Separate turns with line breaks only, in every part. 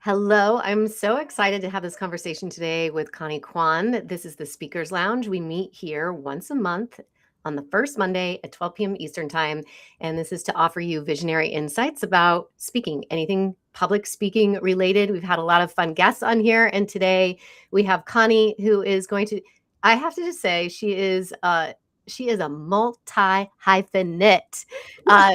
Hello, I'm so excited to have this conversation today with Connie Kwan. This is the Speakers Lounge. We meet here once a month on the first Monday at 12 p.m. Eastern Time. And this is to offer you visionary insights about speaking, anything public speaking related. We've had a lot of fun guests on here. And today we have Connie, who is going to, I have to just say, she is a multi-hyphenate,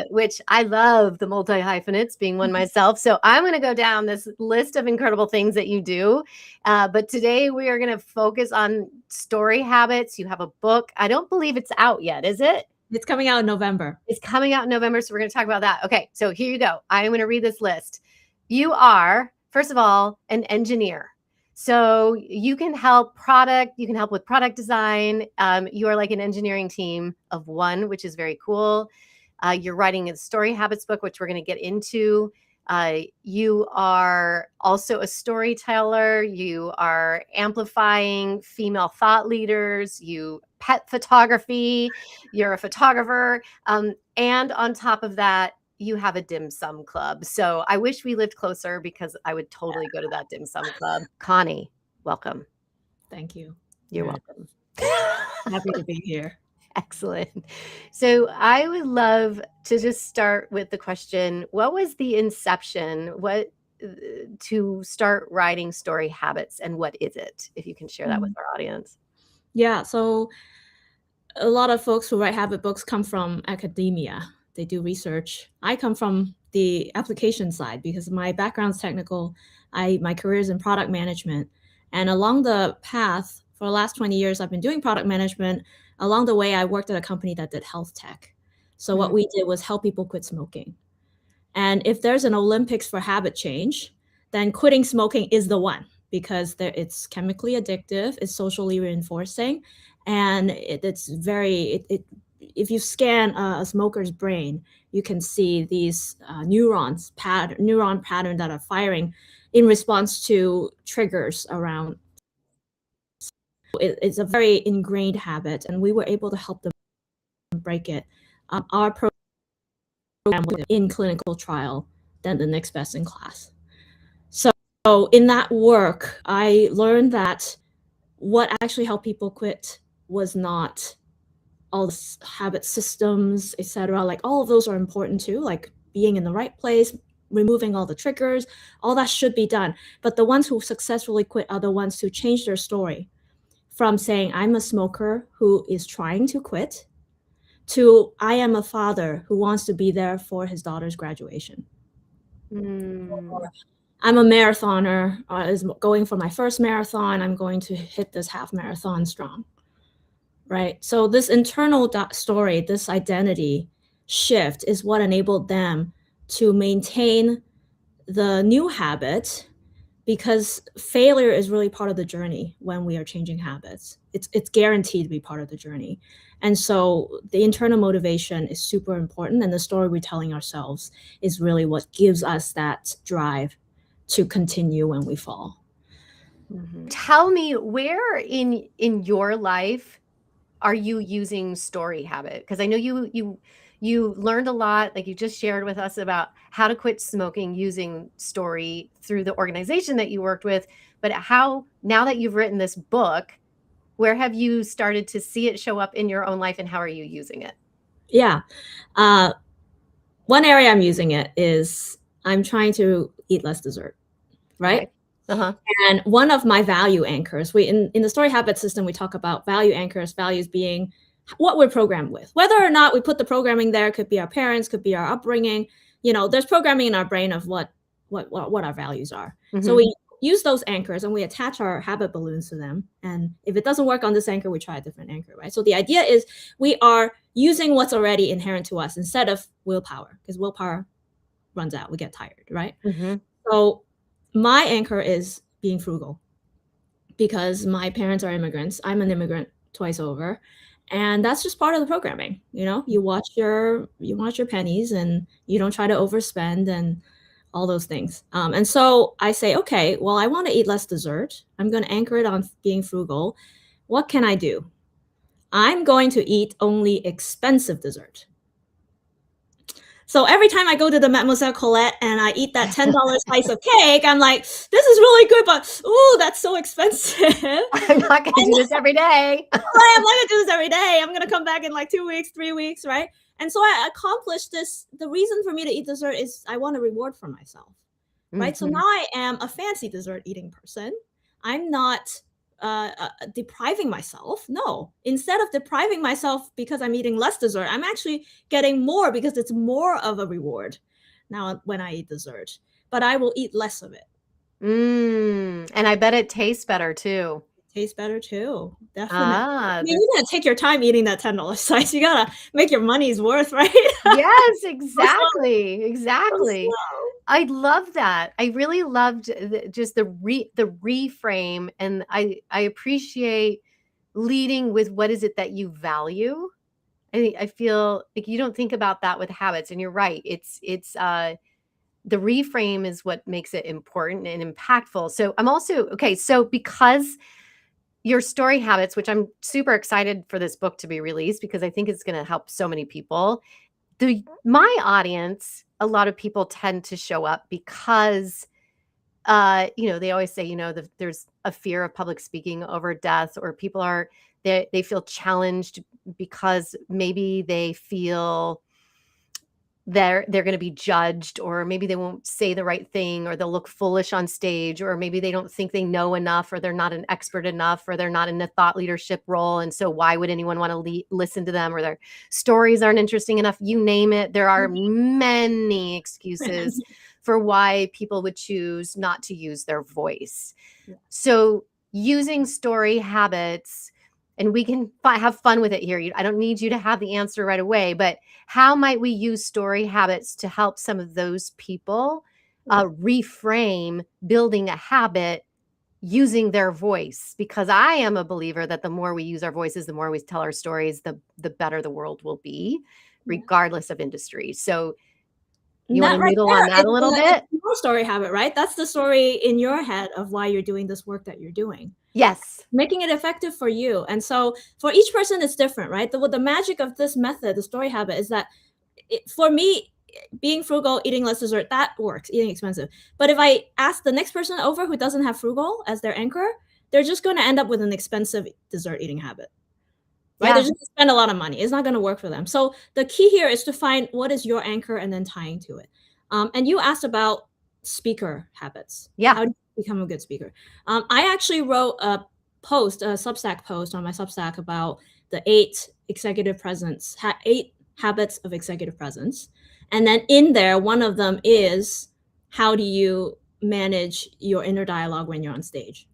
which I love the multi-hyphenates, being one myself. So I'm going to go down this list of incredible things that you do. But today we are going to focus on story habits. You have a book. I don't believe it's out yet, is it?
It's coming out in November.
It's coming out in November, so we're going to talk about that. Okay, so here you go. I'm going to read this list. You are, first of all, an engineer. So you can help with product design. You are like an engineering team of one, which is very cool. You're writing a story habits book, which we're going to get into. You are also a storyteller. You are amplifying female thought leaders. You pet photography. You're a photographer. And on top of that, you have a dim sum club. So I wish we lived closer because I would totally go to that dim sum club. Connie, welcome.
Thank you.
You're welcome.
Happy to be here.
Excellent. So I would love to just start with the question, what was the inception to start writing story habits, and what is it? If you can share that with our audience.
Yeah, so a lot of folks who write habit books come from academia. They do research. I come from the application side because my background's technical. My career is in product management. And along the path, for the last 20 years, I've been doing product management. Along the way, I worked at a company that did health tech. So what we did was help people quit smoking. And if there's an Olympics for habit change, then quitting smoking is the one, because it's chemically addictive, it's socially reinforcing, and it's very, if you scan a smoker's brain, you can see these neuron pattern that are firing in response to triggers around. It's a very ingrained habit, and we were able to help them break it. Our program was in clinical trial than the next best in class. So in that work, I learned that what actually helped people quit was not all the habit systems, etc. Like all of those are important too, like being in the right place, removing all the triggers, all that should be done. But the ones who successfully quit are the ones who change their story from saying, I'm a smoker who is trying to quit, to I am a father who wants to be there for his daughter's graduation. I'm a marathoner, is going for my first marathon. I'm going to hit this half marathon strong, right? So this internal story, this identity shift is what enabled them to maintain the new habit, because failure is really part of the journey when we are changing habits. It's guaranteed to be part of the journey. And so the internal motivation is super important, and the story we're telling ourselves is really what gives us that drive to continue when we fall.
Tell me, where in your life are you using story habit? Because I know you learned a lot, like you just shared with us, about how to quit smoking using story through the organization that you worked with. But how, now that you've written this book, where have you started to see it show up in your own life, and how are you using it?
Yeah. One area I'm using it is I'm trying to eat less dessert, right?
Okay.
And one of my value anchors, in the story habit system, we talk about value anchors, values being what we're programmed with. Whether or not we put the programming there, could be our parents, could be our upbringing. There's programming in our brain of what our values are. So we use those anchors and we attach our habit balloons to them. And if it doesn't work on this anchor, we try a different anchor, right? So the idea is we are using what's already inherent to us instead of willpower, because willpower runs out, we get tired, right? So my anchor is being frugal, because my parents are immigrants. I'm an immigrant twice over. And that's just part of the programming. You watch your pennies, and you don't try to overspend and all those things. And so I say, okay, well, I want to eat less dessert. I'm going to anchor it on being frugal. What can I do? I'm going to eat only expensive dessert. So every time I go to the Mademoiselle Colette and I eat that $10 slice of cake, I'm like, this is really good, but ooh, that's so expensive.
I'm not going to do this every day.
I'm not gonna do this every day. I'm gonna come back in like 2 weeks, 3 weeks, right? And so I accomplished this. The reason for me to eat dessert is I want a reward for myself, right? So now I am a fancy dessert eating person. I'm not depriving myself. No, instead of depriving myself because I'm eating less dessert, I'm actually getting more because it's more of a reward now when I eat dessert. But I will eat less of it.
And I bet it tastes better too.
Tastes better too, definitely. You're gonna take your time eating that $10 slice. You gotta make your money's worth, right?
Yes, exactly. I love that. I really loved just the reframe, and I appreciate leading with what is it that you value. I feel like you don't think about that with habits, and you're right. It's the reframe is what makes it important and impactful. So I'm also okay. So because your story habits, which I'm super excited for this book to be released because I think it's going to help so many people. My audience, a lot of people tend to show up because, they always say, there's a fear of public speaking over death, or people they feel challenged because maybe they feel they're going to be judged, or maybe they won't say the right thing, or they'll look foolish on stage, or maybe they don't think they know enough, or they're not an expert enough, or they're not in a thought leadership role. And so why would anyone want to listen to them, or their stories aren't interesting enough? You name it. There are many excuses for why people would choose not to use their voice. So using story habits, and we can have fun with it here. I don't need you to have the answer right away, but how might we use story habits to help some of those people reframe building a habit using their voice? Because I am a believer that the more we use our voices, the more we tell our stories, the better the world will be, regardless of industry. So you want to noodle on that a little bit?
Your story habit, right? That's the story in your head of why you're doing this work that you're doing.
Yes.
Making it effective for you. And so for each person, it's different, right? The magic of this method, the story habit, is that for me, being frugal, eating less dessert, that works, eating expensive. But if I ask the next person over who doesn't have frugal as their anchor, they're just going to end up with an expensive dessert eating habit. Right? Yeah. They're just going to spend a lot of money. It's not going to work for them. So the key here is to find what is your anchor and then tying to it. And you asked about speaker habits.
Yeah.
How do you become a good speaker? I actually wrote a Substack post on my Substack about the 8 executive presence, 8 habits of executive presence. And then in there, one of them is, how do you manage your inner dialogue when you're on stage?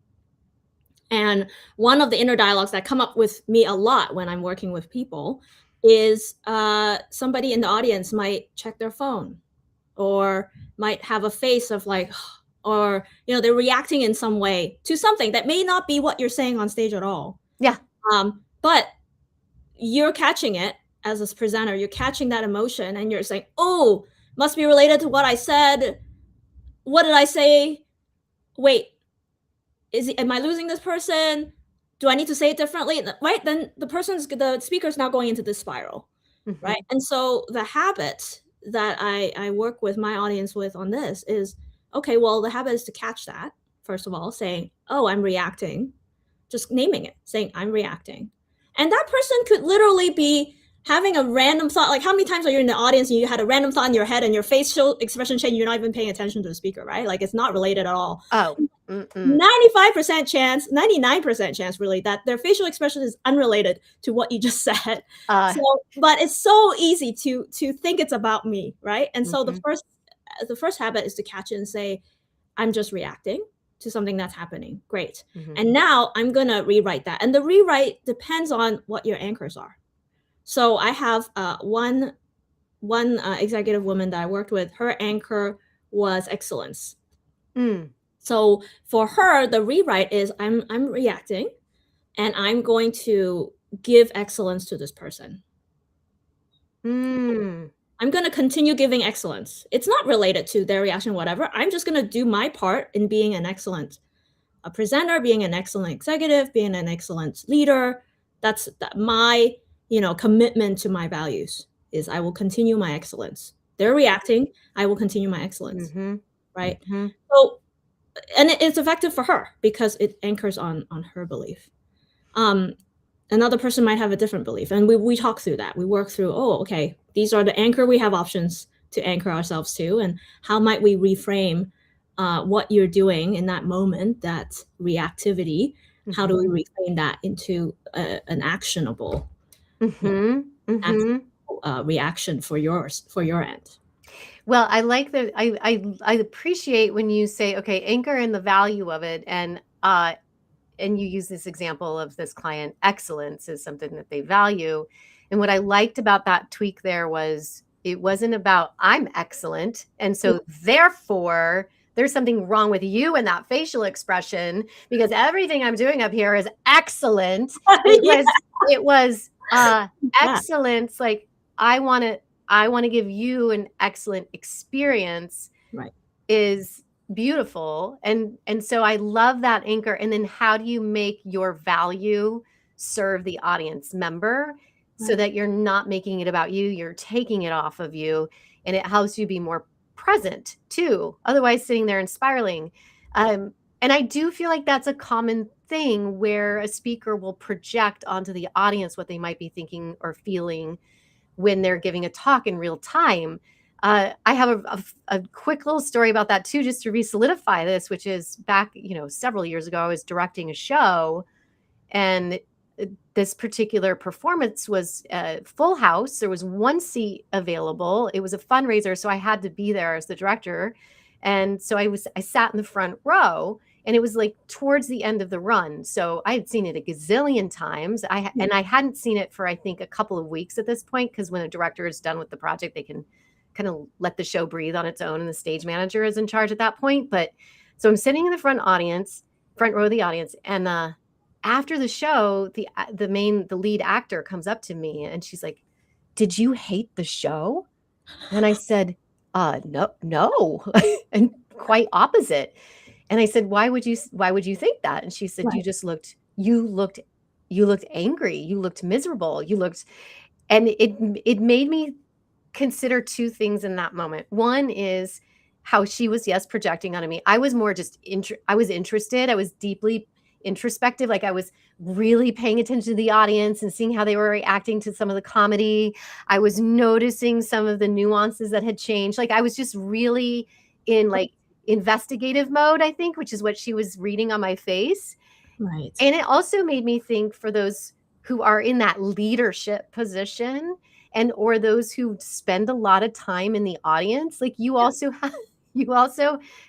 And one of the inner dialogues that come up with me a lot when I'm working with people is somebody in the audience might check their phone, or might have a face of like, or they're reacting in some way to something that may not be what you're saying on stage at all.
Yeah.
But you're catching it as a presenter. You're catching that emotion, and you're saying, "Oh, must be related to what I said. What did I say? Wait, am I losing this person? Do I need to say it differently?" Right? Then the speaker's now going into this spiral, right? And so the habit that I work with my audience with on this is, okay, well, the habit is to catch that, first of all, saying, "Oh, I'm reacting," just naming it, saying, "I'm reacting." And that person could literally be having a random thought. Like, how many times are you in the audience and you had a random thought in your head and your facial expression change, you're not even paying attention to the speaker, right? Like, it's not related at all.
Oh,
95% chance, 99% chance really, that their facial expression is unrelated to what you just said. But it's so easy to think it's about me, right? And so the first habit is to catch it and say, "I'm just reacting to something that's happening." Great. And now I'm going to rewrite that. And the rewrite depends on what your anchors are. So I have one executive woman that I worked with. Her anchor was excellence. So for her, the rewrite is, I'm reacting, and I'm going to give excellence to this person. I'm going to continue giving excellence. It's not related to their reaction, whatever. I'm just going to do my part in being an excellent presenter, being an excellent executive, being an excellent leader. That's my, commitment to my values, is I will continue my excellence They're reacting. I will continue my excellence,
Mm-hmm.
right?
Mm-hmm.
So, and it's effective for her because it anchors on her belief. Another person might have a different belief, and we talk through that. We work through, oh, okay, these are the anchor. We have options to anchor ourselves to, and how might we reframe what you're doing in that moment, that reactivity. How do we reframe that into an actionable, reaction for your end?
Well, I like that. I appreciate when you say, okay, anchor in the value of it, and you use this example of this client, excellence is something that they value. And what I liked about that tweak there was it wasn't about I'm excellent, and so therefore there's something wrong with you in that facial expression because everything I'm doing up here is excellent. It was excellence. Like I want to give you an excellent experience.
Right.
Is beautiful. And so I love that anchor. And then how do you make your value serve the audience member so that you're not making it about you, you're taking it off of you, and it helps you be more present too. Otherwise sitting there and spiraling. And I do feel like that's a common thing where a speaker will project onto the audience what they might be thinking or feeling when they're giving a talk in real time. I have a quick little story about that too, just to re-solidify this, which is back, several years ago, I was directing a show, and this particular performance was full house. There was one seat available. It was a fundraiser, so I had to be there as the director. And so I sat in the front row, and it was like towards the end of the run. So I had seen it a gazillion times. And I hadn't seen it for, I think, a couple of weeks at this point, because when a director is done with the project, they can kind of let the show breathe on its own, and the stage manager is in charge at that point. But so I'm sitting in the front row of the audience, and after the show, the lead actor comes up to me, and she's like, "Did you hate the show?" And I said, no, and quite opposite. And I said, why would you think that? And she said,
Right.
you looked angry, you looked miserable, and it made me consider two things in that moment. One is how she was, yes, projecting onto me. I was more just I was interested. I was deeply introspective. Like I was really paying attention to the audience and seeing how they were reacting to some of the comedy. I was noticing some of the nuances that had changed. Like I was just really in like investigative mode, I think, which is what she was reading on my face.
Right.
And it also made me think, for those who are in that leadership position, and or those who spend a lot of time in the audience, like you also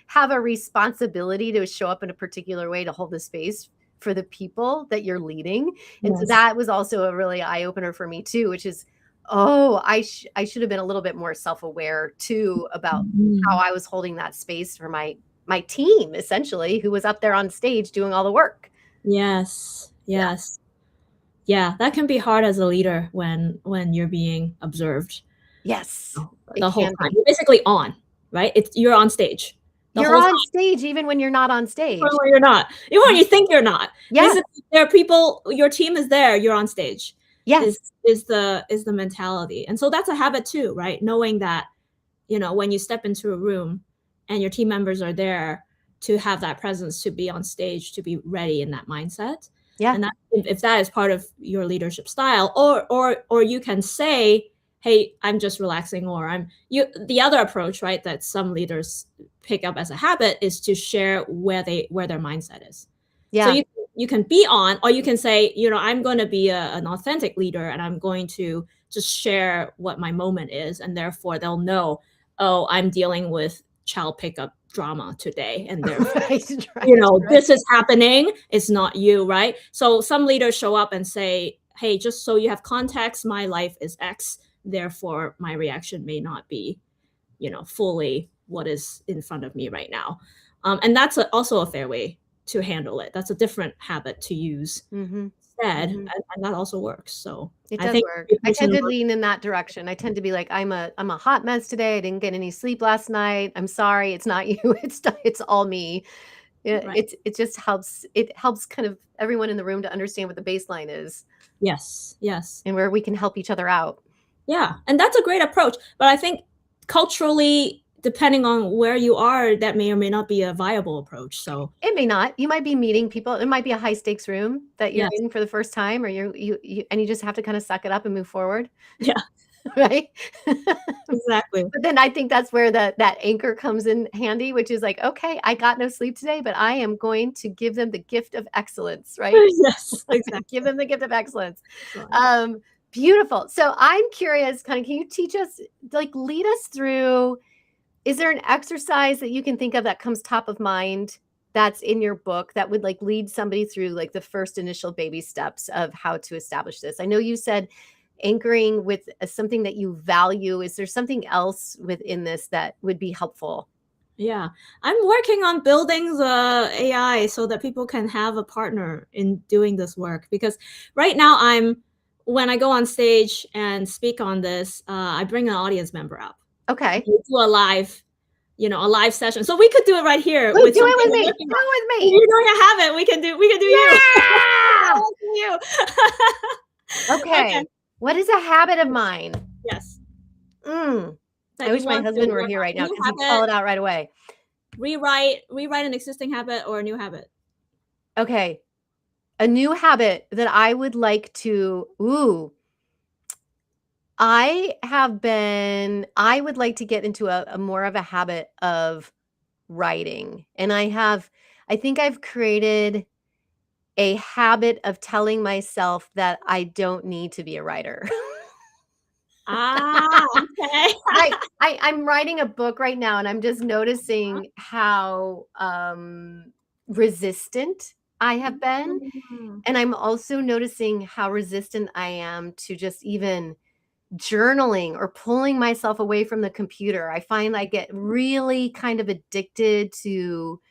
have a responsibility to show up in a particular way to hold the space for the people that you're leading. And so that was also a really eye-opener for me too, which is, I should have been a little bit more self-aware too about how I was holding that space for my team, essentially, who was up there on stage doing all the work.
Yes. Yeah, that can be hard as a leader when you're being observed.
Yes.
The whole time. You're basically on, right? You're on stage.
You're on stage even when you're not on stage.
Even when you're not. Even when you think you're not.
Yeah.
Basically, there are people, your team is there, you're on stage.
Yes.
Is the mentality. And so that's a habit too, right? Knowing that, when you step into a room and your team members are there, to have that presence, to be on stage, to be ready in that mindset.
Yeah.
And that, if that is part of your leadership style, or you can say, hey, I'm just relaxing, or the other approach, right, that some leaders pick up as a habit is to share where their mindset is.
Yeah.
So you can be on, or you can say, I'm going to be an authentic leader, and I'm going to just share what my moment is, and therefore they'll know, oh, I'm dealing with child pickup drama today, and therefore this is happening. It's not you, right? So some leaders show up and say, hey, just so you have context, my life is X, therefore my reaction may not be fully what is in front of me right now. And that's also a fair way to handle it. That's a different habit to use instead, and that also works. So
it does work. I tend to lean in that direction. I tend to be like, I'm a hot mess today. I didn't get any sleep last night. I'm sorry. It's not you. It's all me. It just helps. It helps kind of everyone in the room to understand what the baseline is.
Yes.
And where we can help each other out.
Yeah. And that's a great approach. But I think culturally, depending on where you are, that may or may not be a viable approach. So
it may not. You might be meeting people. It might be a high stakes room that you're
yes,
in for the first time, or you and you just have to kind of suck it up and move forward.
yeah,
Right.
exactly.
But then I think that's where that anchor comes in handy, which is like, okay, I got no sleep today, but I am going to give them the gift of excellence, right?
Yes, exactly.
Give them the gift of excellence.
Excellent.
Beautiful. So I'm curious, kind of, can you teach us, like, lead us through, is there an exercise that you can think of that comes top of mind that's in your book that would like lead somebody through like the first initial baby steps of how to establish this? I know you said anchoring with something that you value. Is there something else within this that would be helpful?
Yeah, I'm working on building the AI so that people can have a partner in doing this work, because right now when I go on stage and speak on this, I bring an audience member up.
Okay.
We do a live session. So we could do it right here.
Wait,
with
do it
something
with me.
we're
Do
working
it
on.
with
If
me.
you don't have it, we can do
Yeah!
you.
Okay. What is a habit of mine?
Yes.
I
That
wish
you
my
want to
husband were
work
here
on.
right now
New
because he'd
habit,
call it out right away.
rewrite an existing habit or a new habit.
Okay. A new habit that I would like to, I would like to get into a more of a habit of writing. And I think I've created a habit of telling myself that I don't need to be a writer.
Okay.
I'm writing a book right now, and I'm just noticing how resistant I have been. And I'm also noticing how resistant I am to just even journaling or pulling myself away from the computer. I find I get really kind of addicted to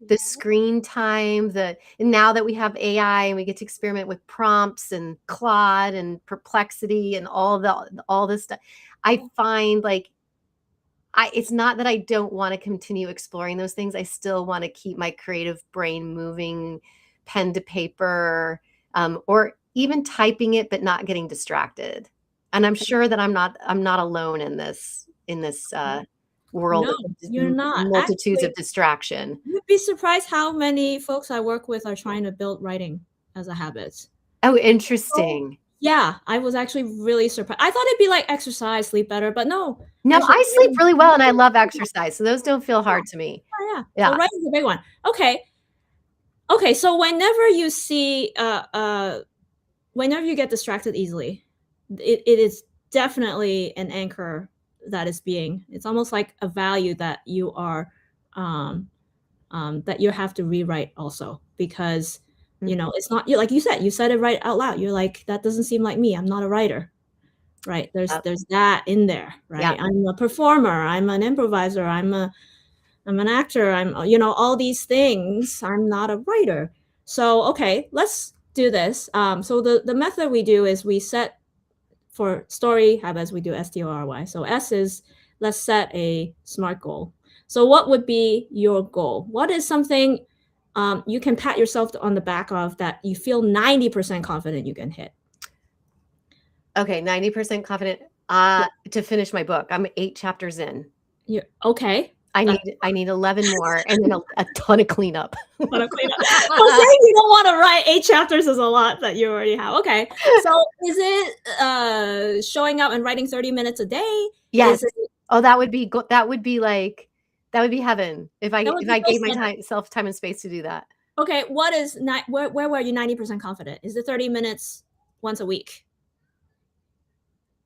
the screen time, and now that we have AI and we get to experiment with prompts and Claude and Perplexity and all this stuff, I find like it's not that I don't want to continue exploring those things. I still want to keep my creative brain moving, pen to paper, or even typing it, but not getting distracted. And I'm sure that I'm not alone in this world
No,
of
you're not.
multitudes
Actually,
of distraction.
you'd be surprised how many folks I work with are trying to build writing as a habit.
Oh,
So,
interesting.
yeah, I was actually really surprised. I thought it'd be like exercise, sleep better, but no.
No,
Actually,
I sleep really well and I love exercise, so those don't feel hard to me.
yeah.
Yeah.
So writing's a big one. Okay. So whenever you see, whenever you get distracted easily, it is definitely an anchor that is it's almost like a value that you are, that you have to rewrite also, because it's not like you said it right out loud. You're like, that doesn't seem like me. I'm not a writer, right? There's that in there, right?
Yeah.
I'm a performer. I'm an improviser. I'm an actor. I'm all these things. I'm not a writer. So okay, let's do this. So the method we do is we set, for story habits, we do STORY. So S is, let's set a SMART goal. So what would be your goal? What is something you can pat yourself on the back of that you feel 90% confident you can hit?
Okay, 90% confident to finish my book. I'm 8 chapters in.
Okay.
I need 11 more and then a ton of cleanup.
Want to clean up? Well, saying you don't want to write 8 chapters is a lot that you already have. Okay. So is it showing up and writing 30 minutes a day?
Yes. That would be heaven if I gave myself time and space to do that.
Okay. Where were you 90% confident? Is it 30 minutes once a week?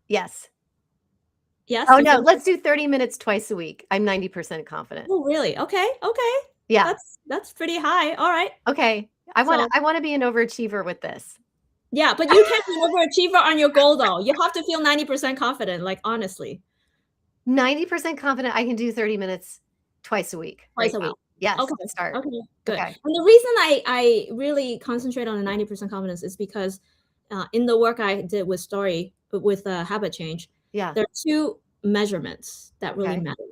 Yes.
Yes.
Oh no, let's do 30 minutes twice a week. I'm 90% confident.
Oh, really? Okay.
Yeah.
That's pretty high. All right.
Okay. I want to be an overachiever with this.
Yeah, but you can't be an overachiever on your goal though. You have to feel 90% confident, like honestly.
90% confident I can do 30 minutes twice a week.
Twice a week.
Yes.
Okay.
Let's start.
Okay. Good.
Okay.
And the reason I really concentrate on the 90% confidence is because in the work I did with habit change,
yeah,
there are 2 measurements that really matter.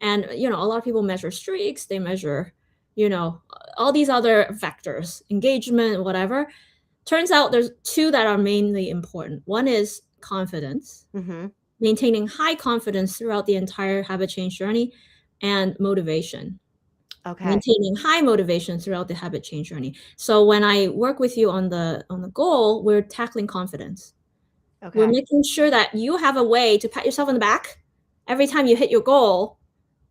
And a lot of people measure streaks, they measure, all these other factors, engagement, whatever. Turns out there's 2 that are mainly important. One is confidence,
mm-hmm.
maintaining high confidence throughout the entire habit change journey, and motivation.
Okay.
Maintaining high motivation throughout the habit change journey. So when I work with you on the goal, we're tackling confidence.
Okay.
We're making sure that you have a way to pat yourself on the back every time you hit your goal.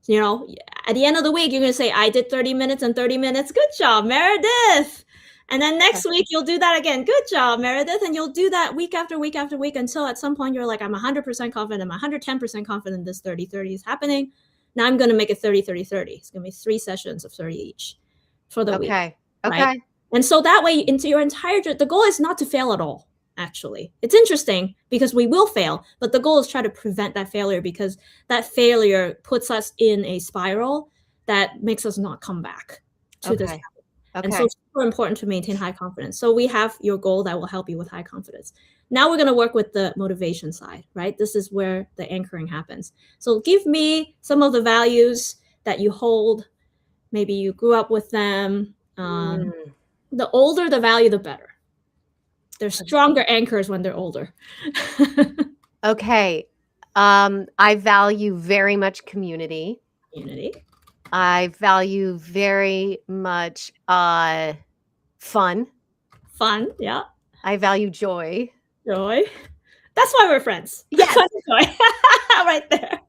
You know, at the end of the week, you're going to say, I did 30 minutes and 30 minutes. Good job, Meridith. And then next week, you'll do that again. Good job, Meridith. And you'll do that week after week after week until at some point you're like, I'm 100% confident. I'm 110% confident this 30-30 is happening. Now I'm going to make it 30-30-30. It's going to be 3 sessions of 30 each for the week.
Okay.
Right? And so that way, into your entire, the goal is not to fail at all. Actually, it's interesting because we will fail, but the goal is try to prevent that failure, because that failure puts us in a spiral that makes us not come back to this habit. And so it's super important to maintain high confidence. So we have your goal that will help you with high confidence. Now we're going to work with the motivation side, right? This is where the anchoring happens. So give me some of the values that you hold. Maybe you grew up with them. The older the value, the better. They're stronger anchors when they're older.
Okay. I value very much community. I value very much fun.
Yeah.
I value joy.
That's why we're friends.
Yes.
Fun and joy. Right there.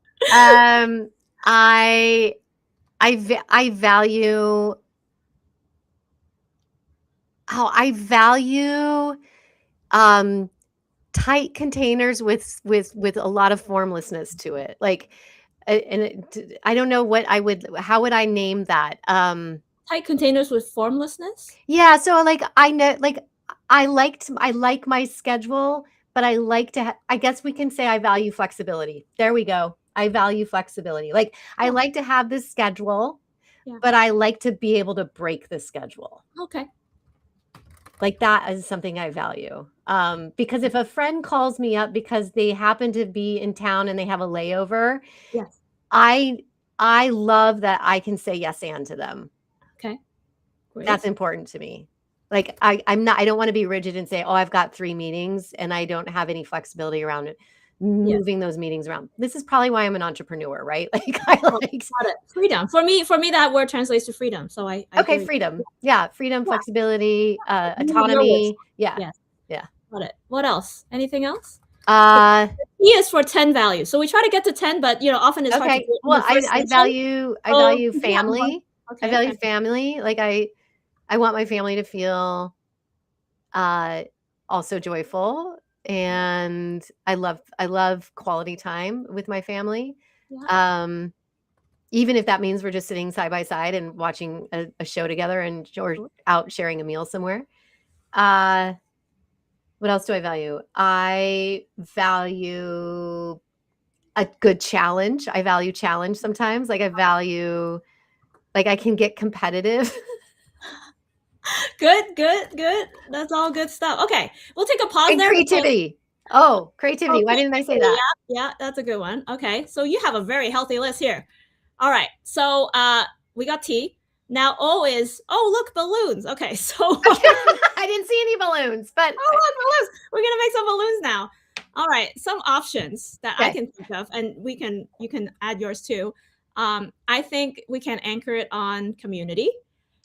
I value. Oh, I value tight containers with a lot of formlessness to it. Like, I don't know how would I name that?
Tight containers with formlessness?
Yeah. So like, I know, like I like my schedule, but I like to, I guess we can say I value flexibility. There we go. I value flexibility. Like I like to have this schedule, but I like to be able to break the schedule.
Okay.
Like that is something I value. Because if a friend calls me up because they happen to be in town and they have a layover,
yes,
I love that I can say yes and to them.
Okay. Great.
That's important to me. Like I don't want to be rigid and say, oh, I've got 3 meetings and I don't have any flexibility around it. Moving those meetings around. This is probably why I'm an entrepreneur, right? Like I like
freedom. For me, that word translates to freedom. So I
freedom. Yeah, freedom, flexibility, autonomy. Yeah.
Got it. What else? Anything else?
The
key is for 10 values. So we try to get to 10, but often it's hard to do it.
Well, I value family. Okay, I value family. Like I want my family to feel also joyful. And I love quality time with my family. Yeah. Even if that means we're just sitting side by side and watching a show together or out sharing a meal somewhere. What else do I value? I value a good challenge. I value challenge sometimes. Like I value, like I can get competitive.
Good. That's all good stuff. Okay, we'll take a pause there.
Creativity. Creativity. Why didn't I say that?
Yeah, that's a good one. Okay, so you have a very healthy list here. All right, so we got T. Now O is, look, balloons. Okay, so
I didn't see any balloons, but
look, balloons. We're gonna make some balloons now. All right, some options that I can think of, and you can add yours too. I think we can anchor it on community.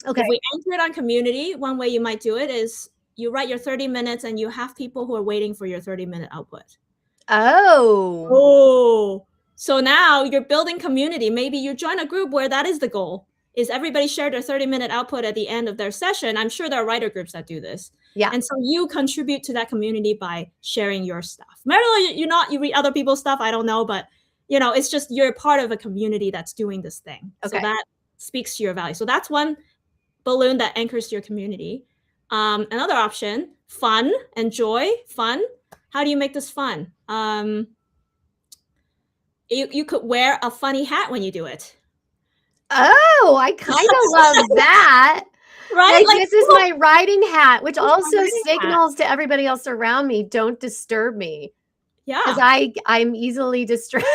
Okay. If we anchor it on community, one way you might do it is you write your 30 minutes and you have people who are waiting for your 30-minute output. Oh. So now you're building community. Maybe you join a group where that is the goal, is everybody share their 30-minute output at the end of their session. I'm sure there are writer groups that do this. Yeah. And so you contribute to that community by sharing your stuff. Meridith, you read other people's stuff. I don't know, but it's just you're part of a community that's doing this thing. Okay. So that speaks to your value. So that's one balloon that anchors your community. Another option, fun and joy. Fun. How do you make this fun? You could wear a funny hat when you do it.
Oh, I kind of love that. Right? Like this is my riding hat, which also signals to everybody else around me, don't disturb me. Yeah. Because I'm easily distracted.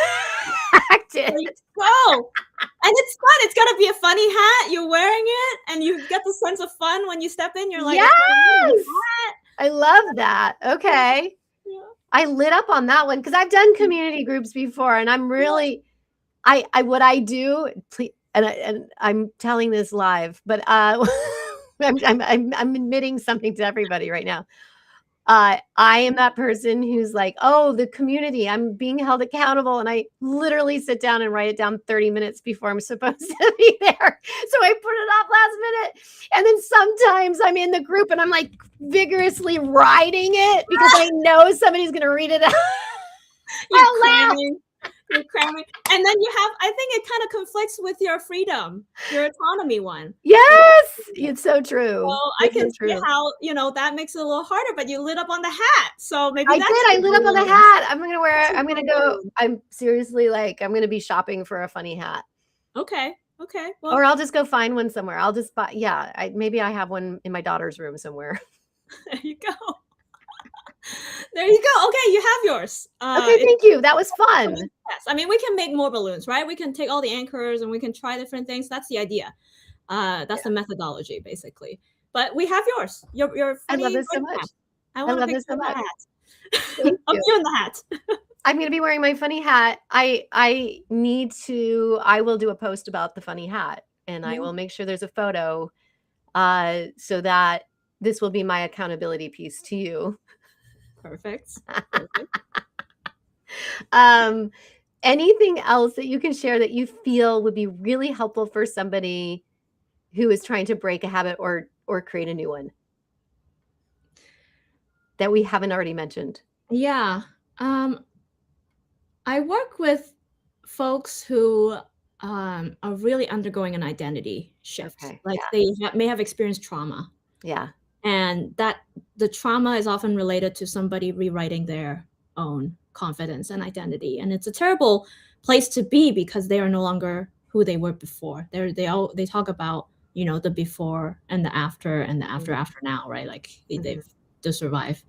Go. And it's fun. It's got to be a funny hat. You're wearing it and you get the sense of fun when you step in. You're like,
yes, I love that. Okay. I lit up on that one because I've done community groups before, and I'm really, what I do, and I'm telling this live, but I'm admitting something to everybody right now. I am that person who's like, oh, the community, I'm being held accountable. And I literally sit down and write it down 30 minutes before I'm supposed to be there. So I put it off last minute. And then sometimes I'm in the group and I'm like vigorously writing it because I know somebody's going to read it out loud.
You're cramming. And then you have, I think it kind of conflicts with your freedom, your autonomy one.
Yes, it's so true.
So I can see how, that makes it a little harder, but you lit up on the hat. So maybe
I lit up on the hat. I'm going to go, I'm seriously like, I'm going to be shopping for a funny hat.
Okay.
Well, or I'll just go find one somewhere. I'll just buy, maybe I have one in my daughter's room somewhere.
There you go. There you go. Okay, you have yours.
Okay, thank you. That was fun.
Yes, I mean, we can make more balloons, right? We can take all the anchors and we can try different things. That's the idea. That's the methodology, basically. But we have yours. Your
I love this so much.
I love this so much.
I'm
doing the hat.
I'm going to be wearing my funny hat. I will do a post about the funny hat, and I will make sure there's a photo so that this will be my accountability piece to you.
Perfect.
Anything else that you can share that you feel would be really helpful for somebody who is trying to break a habit or create a new one that we haven't already mentioned?
Yeah. I work with folks who are really undergoing an identity shift.
Okay.
Like they may have experienced trauma.
Yeah.
And that the trauma is often related to somebody rewriting their own confidence and identity. And it's a terrible place to be because they are no longer who they were before. They talk about, the before and the after now, right? Like they've the survive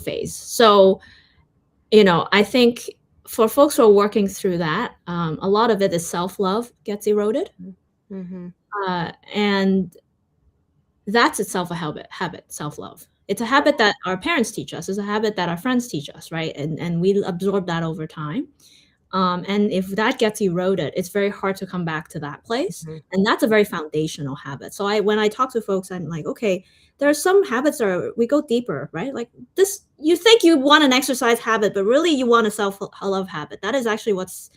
phase. So, I think for folks who are working through that, a lot of it is self-love gets eroded. And that's itself a habit, self-love. It's a habit that our parents teach us. It's a habit that our friends teach us, right? And we absorb that over time. And if that gets eroded, it's very hard to come back to that place. And that's a very foundational habit. So when I talk to folks, I'm like, okay, there are some habits we go deeper, right? Like this, you think you want an exercise habit, but really you want a self-love habit. That is actually what's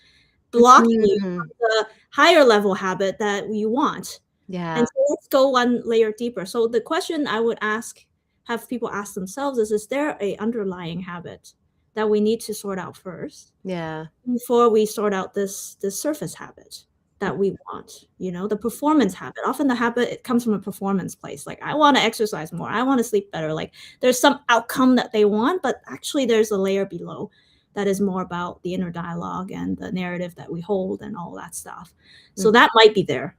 blocking you from the higher level habit that you want.
Yeah.
And so let's go one layer deeper. So the question I would have people ask themselves is there a underlying habit that we need to sort out first?
Yeah.
Before we sort out this surface habit that we want, the performance habit. Often the habit, it comes from a performance place. Like, I want to exercise more. I want to sleep better. Like there's some outcome that they want, but actually there's a layer below that is more about the inner dialogue and the narrative that we hold and all that stuff. So that might be there.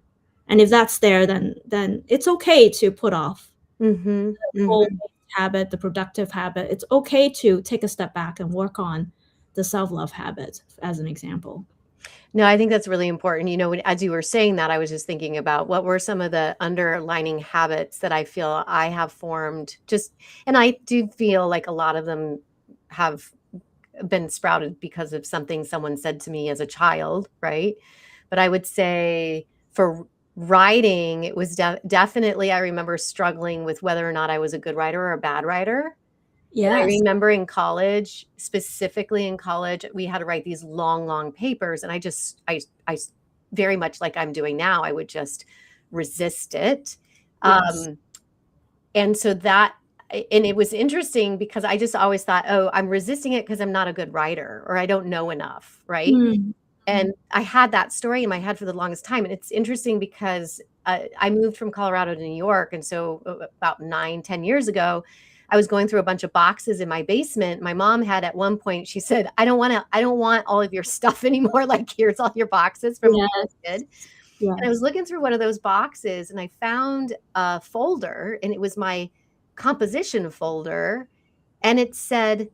And if that's there, then it's okay to put off the whole habit, the productive habit. It's okay to take a step back and work on the self-love habit, as an example.
No, I think that's really important. As you were saying that, I was just thinking about what were some of the underlining habits that I feel I have formed and I do feel like a lot of them have been sprouted because of something someone said to me as a child, right? But I would say for writing, it was definitely, I remember struggling with whether or not I was a good writer or a bad writer. Yeah. I remember in college, specifically in college, we had to write these long papers. And I very much like I'm doing now, I would just resist it. Yes. And so and it was interesting because I just always thought, oh, I'm resisting it because I'm not a good writer or I don't know enough. Right. And I had that story in my head for the longest time. And it's interesting because I moved from Colorado to New York. And so about 9-10 years ago, I was going through a bunch of boxes in my basement. My mom had at one point, she said, I don't want all of your stuff anymore. Like, here's all your boxes from what you did. Yeah. And I was looking through one of those boxes and I found a folder, and it was my composition folder. And it said,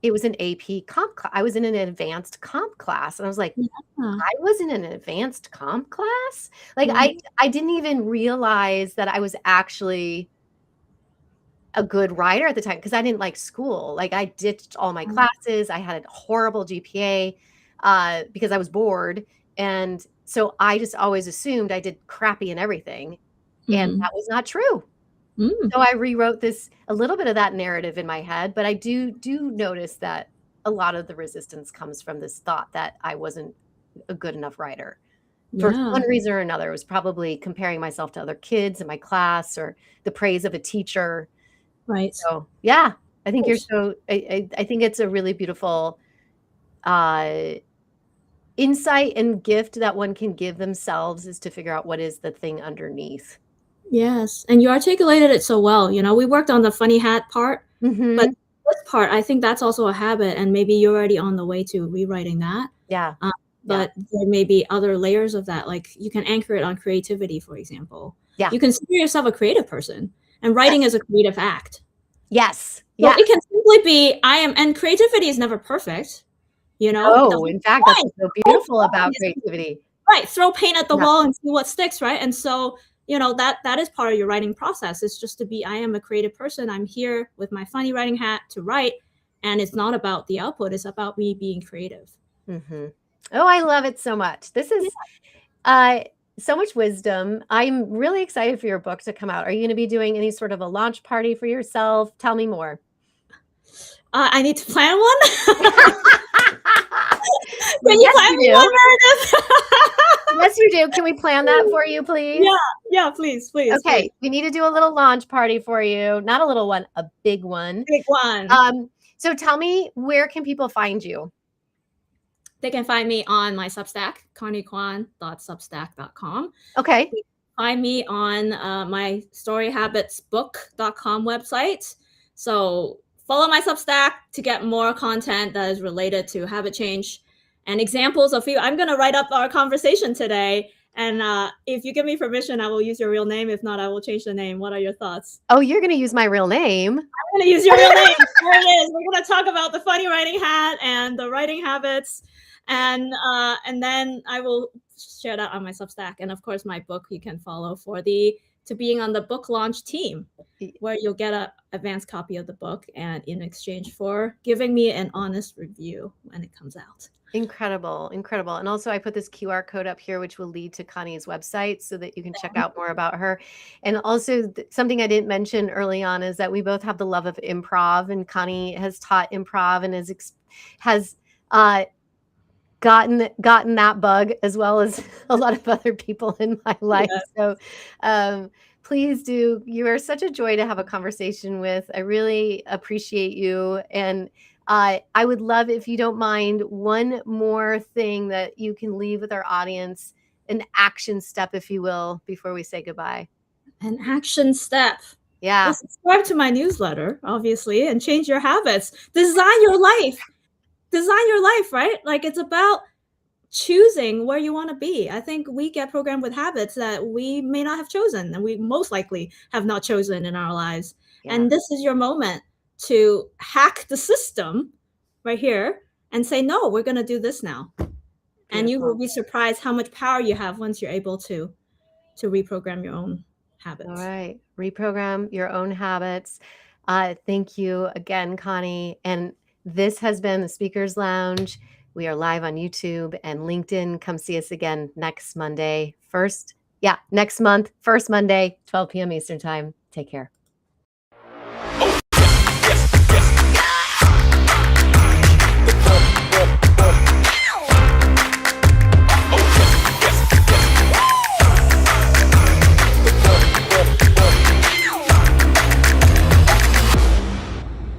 it was an AP comp class. I was in an advanced comp class. And I was like, I was in an advanced comp class. Like I didn't even realize that I was actually a good writer at the time because I didn't like school. Like I ditched all my classes. I had a horrible GPA because I was bored. And so I just always assumed I did crappy in everything. And
Mm.
that was not true.
Mm.
So I rewrote a little bit of that narrative in my head, but I do notice that a lot of the resistance comes from this thought that I wasn't a good enough writer. For
Yeah.
one reason or another, it was probably comparing myself to other kids in my class or the praise of a teacher.
Right.
So, yeah, I think you're
Course.
so I think it's a really beautiful, uh, insight and gift that one can give themselves is to figure out what is the thing underneath.
Yes, and you articulated it so well. We worked on the funny hat part, but
Mhm.
this part, I think that's also a habit, and maybe you're already on the way to rewriting that.
Yeah.
Um,
Yeah.
but there may be other layers of that, like you can anchor it on creativity, for example.
Yeah.
You consider yourself a creative person, and writing is a creative act.
Yes.
So
Yeah.
it can simply be, and creativity is never perfect, The
No,
whole
in fact, that's
point,
what's so
the whole
beautiful about
point is
creativity.
right, throw paint at the
Yeah.
wall and see what sticks, right? And so, that is part of your writing process. It's just to be, I am a creative person. I'm here with my funny writing hat to write. And it's not about the output, it's about me being creative.
Mhm. Oh, I love it so much. This
Yeah.
is, so much wisdom. I'm really excited for your book to come out. Are you gonna be doing any sort of a launch party for yourself? Tell me more.
I need to plan one. Can you
Yes,
plan
you
me
do.
one, Meredith?
Yes, you do. Can we plan that for you, please?
Yeah, please, please,
Okay,
please.
we need to do a little launch party for you. Not a little one, a big one.
Big one.
So tell me, where can people find you?
They can find me on my Substack, conniekwan.substack.com.
Okay.
Find me on my storyhabitsbook.com website. So follow my Substack to get more content that is related to habit change and examples of you. I'm going to write up our conversation today. And if you give me permission, I will use your real name. If not, I will change the name. What are your thoughts?
Oh, you're going to use my real name?
I'm going to use your real name. There it is. We're going to talk about the funny writing hat and the writing habits. And then I will share that on my Substack. And of course, my book you can follow to being on the book launch team, where you'll get an advanced copy of the book and in exchange for giving me an honest review when it comes out.
Incredible, incredible. And also I put this QR code up here, which will lead to Connie's website so that you can check out more about her. And also something I didn't mention early on is that we both have the love of improv, and Connie has taught improv and has gotten that bug as well as a lot of other people in my life.
Yeah.
So please do. You are such a joy to have a conversation with. I really appreciate you. And I would love, if you don't mind, one more thing that you can leave with our audience, an action step, if you will, before we say goodbye.
An action step.
Yeah.
Well, subscribe to my newsletter, obviously, and change your habits. Design your life. Design your life, right? Like it's about choosing where you want to be. I think we get programmed with habits that we may not have chosen, and we most likely have not chosen in our lives.
Yeah.
And this is your moment to hack the system right here and say, no, we're going to do this now. Beautiful. And you will be surprised how much power you have once you're able to reprogram your own habits.
All right. Reprogram your own habits. Thank you again, Connie. And this has been the Speakers Lounge. We are live on YouTube and LinkedIn. Come see us again next Monday. Next month, first Monday, 12 p.m. Eastern Time. Take care.